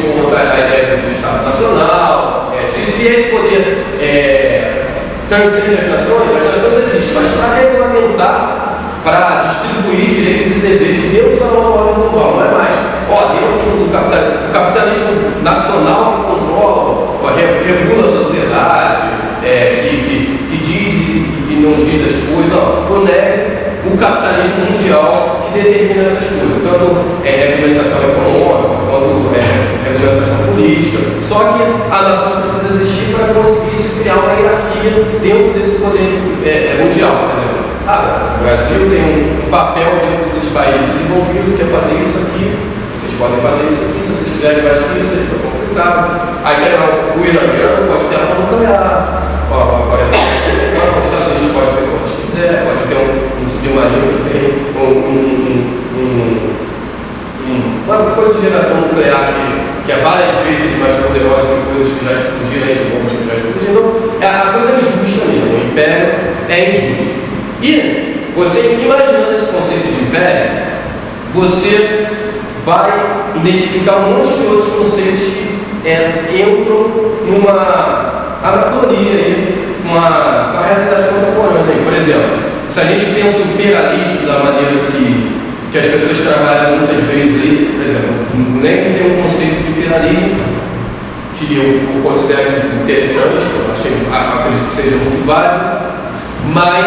contra a ideia do Estado Nacional. Se esse poder transcende as nações existem, mas para regulamentar, para distribuir direitos e deveres dentro da nova ordem global, não é mais. Dentro do capitalismo nacional que controla, regula a sociedade, que diz e não diz as coisas, conecta o capitalismo mundial que determina essas coisas, tanto regulamentação econômica quanto regulamentação política. Só que a nação precisa existir para conseguir se criar uma hierarquia dentro desse poder mundial. Por exemplo, o Brasil tem um papel dentro dos países desenvolvidos, que é fazer isso aqui, vocês podem fazer isso aqui, se vocês fizerem mais que isso, fica complicado. Aí tem o iraniano pode ter arma nuclear, os Estados Unidos pode ter quantos quiser, pode ter um submarino que tem uma coisa de geração nuclear que é várias vezes mais poderosa que coisas que já explodiram aí de bombas que já explodiram. Então, a coisa é injusta mesmo, o império é injusto. E você, imaginando esse conceito de império, você vai identificar um monte de outros conceitos que entram numa anatolia aí, com a realidade contemporânea. Por exemplo, se a gente pensa o imperialismo da maneira que as pessoas trabalham muitas vezes aí, por exemplo, nem tem um conceito de imperialismo que eu considero interessante, acredito que seja muito válido, mas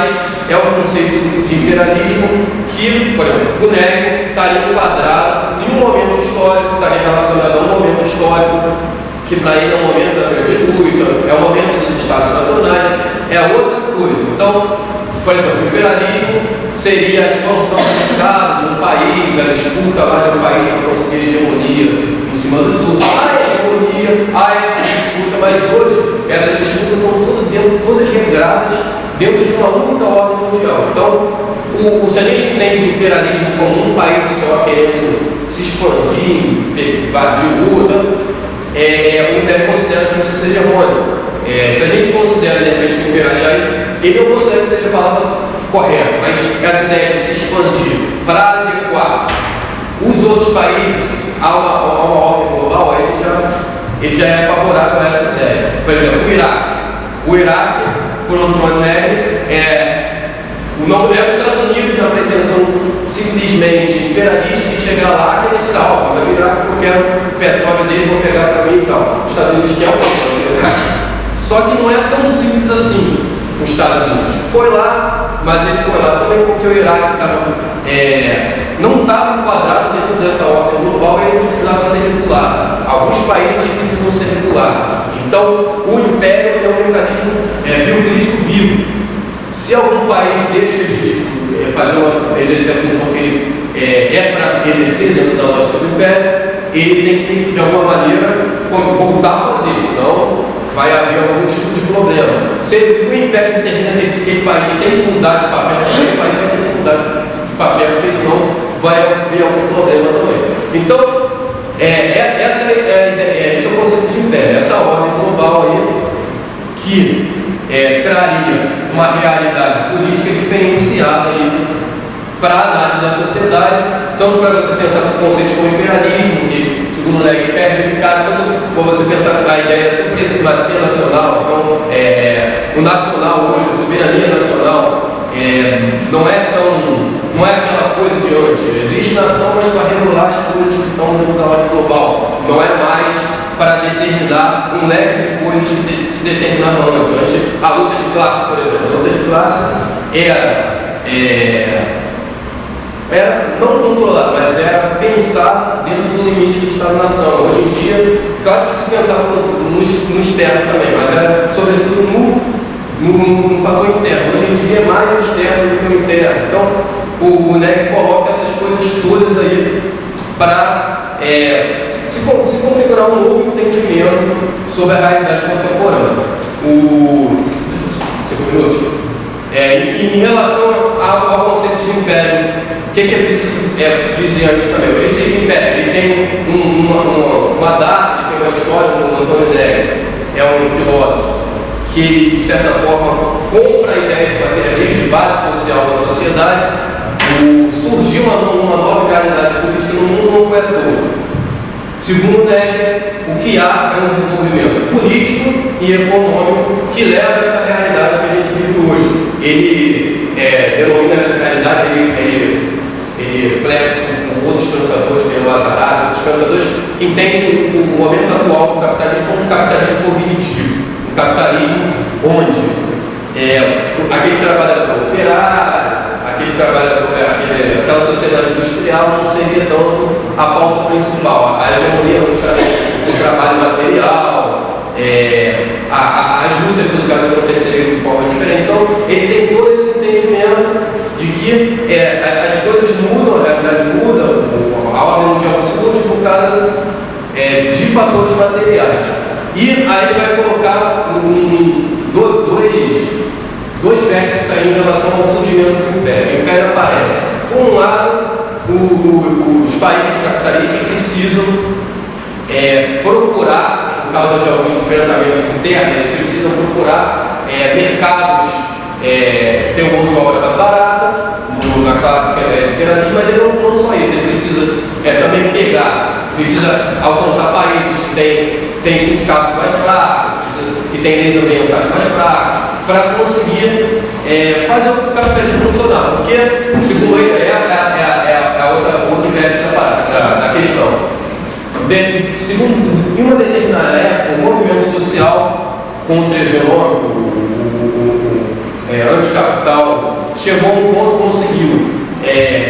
é um conceito de imperialismo que, por exemplo, o Nego estaria enquadrado em um momento histórico, estaria relacionado a um momento histórico, que para ele é um momento da grande indústria, é um momento dos Estados Nacionais, é outra coisa. Então, por exemplo, o imperialismo seria a expansão do mercado de um país, a disputa lá de um país para conseguir hegemonia em cima dos outros. Há hegemonia, há essa disputa, mas hoje essas disputas estão todas regradas dentro de uma única ordem mundial. Então, se a gente entende o imperialismo como um país só querendo se expandir, invadir o outro, o INDEC considera que isso seja errôneo. Se a gente considera, de repente, o imperialismo, ele não considera que seja a palavra correta, mas essa ideia de se expandir para adequar os outros países a uma ordem global, ele já é favorável a essa ideia. Por exemplo, o Iraque, por outro lado, não é os Estados Unidos na pretensão simplesmente imperialista de chegar lá que eles salvam, mas o Iraque eu quero o petróleo dele, vou pegar para mim e tal. Os Estados Unidos querem o petróleo do Iraque. Só que não é tão simples assim. Os Estados Unidos foi lá, mas ele foi lá também porque o Iraque não estava enquadrado dentro dessa ordem global e ele precisava ser regulado. Alguns países precisam ser regulados. Então, o império é um mecanismo biopolítico vivo. Se algum país deixa de exercer a função que ele para exercer dentro da lógica do império, ele tem que, de alguma maneira, voltar a fazer, senão vai haver algum tipo de problema. Se o império determina que aquele país tem que mudar de papel, aquele país vai ter que mudar de papel, porque senão vai haver algum problema também. Então, esse é o conceito de império, essa ordem global aí, que traria uma realidade política diferenciada para a análise da sociedade, tanto para você pensar no conceito como imperialismo, que, segundo o Leg, perde eficácia, tanto para você pensar na ideia de supremacia nacional. Então, o nacional hoje, a soberania nacional, não é aquela coisa de antes. Existe nação, mas para regular as coisas que estão dentro da ordem global. Não é mais para determinar um leque de coisas que se determinavam antes. Antes, a luta de classe, por exemplo. A luta de classe era não controlar, mas era pensar dentro do limite do Estado-nação. Hoje em dia, claro que se pensava no externo também, mas era sobretudo no fator interno. Hoje em dia é mais o externo do que o interno. Então, o NEG coloca essas coisas todas aí para se configurar um novo entendimento sobre a realidade contemporânea. Em relação ao conceito de império, o que é preciso dizer aqui também? Esse império ele tem uma data, ele tem uma história do Antônio Negri, é um filósofo que, de certa forma, compra a ideia de materialismo, de base social da sociedade. Surgiu uma nova realidade política no mundo, não foi à toa. Segundo o Neg, o que há é um desenvolvimento político e econômico que leva a essa realidade que a gente vive hoje. Ele denomina essa realidade, ele reflete com outros pensadores, como o Lazarás, outros pensadores que entendem o momento atual do capitalismo como um capitalismo cognitivo, um capitalismo onde aquele trabalhador operário, aquela sociedade industrial não seria tanto a pauta principal, a hegemonia do trabalho material, as lutas sociais aconteceriam de forma diferente. Então, ele tem todo esse entendimento de que as coisas mudam, a realidade muda, a ordem mundial surge por causa de fatores materiais. E aí ele vai colocar dois vértices aí em relação ao surgimento do Império. O Império aparece. Por um lado, os países capitalistas precisam procurar, por causa de alguns enfrentamentos internos, eles precisam procurar mercados que têm um valor de obra mais barata, na clássica ideia de imperialismo, mas ele não só isso, ele precisa também precisa alcançar países que têm sindicatos mais fracos, que têm leis ambientais mais fracas, para conseguir fazer o capitalismo funcionar, porque, segundo ele, é a outra vértice da questão. Em uma determinada época, o movimento social contra-hegemônico, anticapital, chegou a um ponto, conseguiu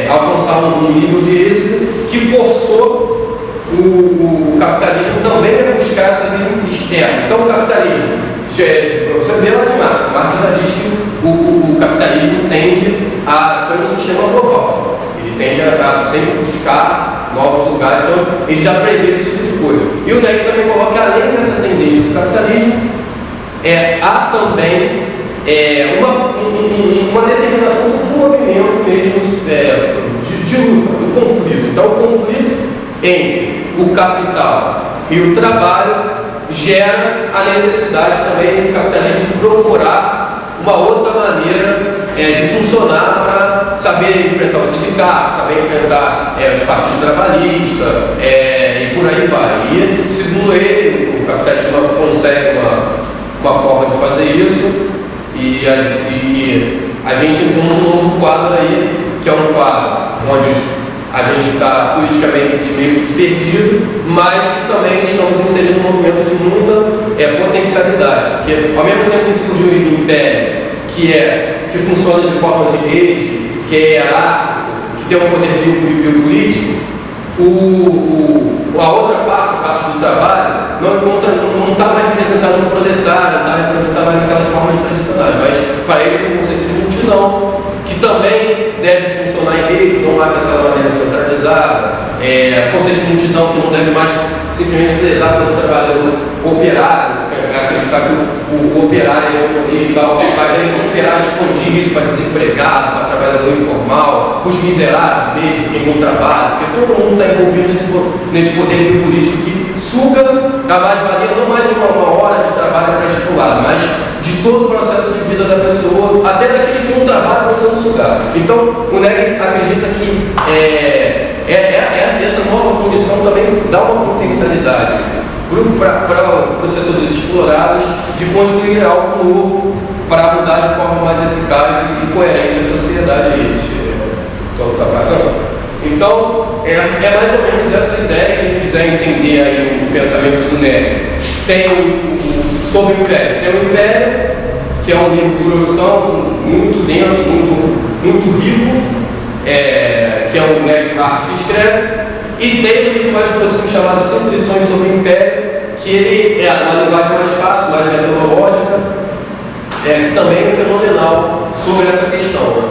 alcançar um nível de êxito que forçou o capitalismo também a buscar essa vida externa. Então, o capitalismo, você vê lá de Marx já diz que o capitalismo tende a ser um sistema global. Ele tende a sempre buscar novos lugares, então ele já prevê esse tipo de coisa. E o Neg também coloca que além dessa tendência do capitalismo, há também uma determinação do movimento mesmo de luta, do conflito. Então, o conflito entre o capital e o trabalho gera a necessidade também do capitalismo procurar uma outra maneira de funcionar para saber enfrentar o sindicato, saber enfrentar os partidos trabalhistas e por aí vai. E, segundo ele, o capitalismo consegue uma forma de fazer isso e a gente encontra um novo quadro aí, que é um quadro onde a gente está politicamente meio que perdido, mas que também estamos inserindo um movimento de muita potencialidade, porque ao mesmo tempo que surgiu o Império, que funciona de forma de rede, que é hierárquico, que tem um poder biopolítico, a outra parte, a parte do trabalho, não está mais representada no proletário, não está representada mais naquelas formas tradicionais, mas para ele é um conceito de multidão, que também deve funcionar em rede, não mais daquela maneira centralizada, conceito de multidão que não deve mais simplesmente prezar pelo trabalhador operário, acreditar que o operário e tal, mas esse operário expandir isso para desempregado, para trabalhador informal, para os miseráveis mesmo, quem não trabalha, porque todo mundo está envolvido nesse poder político que suga a mais-valia, não mais de uma hora de trabalho pré-estipulado, mas de todo o processo de vida da pessoa, até daqueles que não trabalham para sendo sugados. Então, o Neg acredita que essa nova condição também dá uma potencialidade para o setor dos explorados de construir algo novo para mudar de forma mais eficaz e coerente a sociedade a eles. Então, é mais ou menos essa ideia. Quem quiser entender aí o pensamento do Neg, sobre o Império. Tem o Império, que é um livro grossão, muito denso, muito rico, que é o Neg que escreve. E tem um livro mais próximo chamado 5 lições sobre o Império, que ele é uma linguagem mais fácil, mais metodológica, que também é fenomenal sobre essa questão.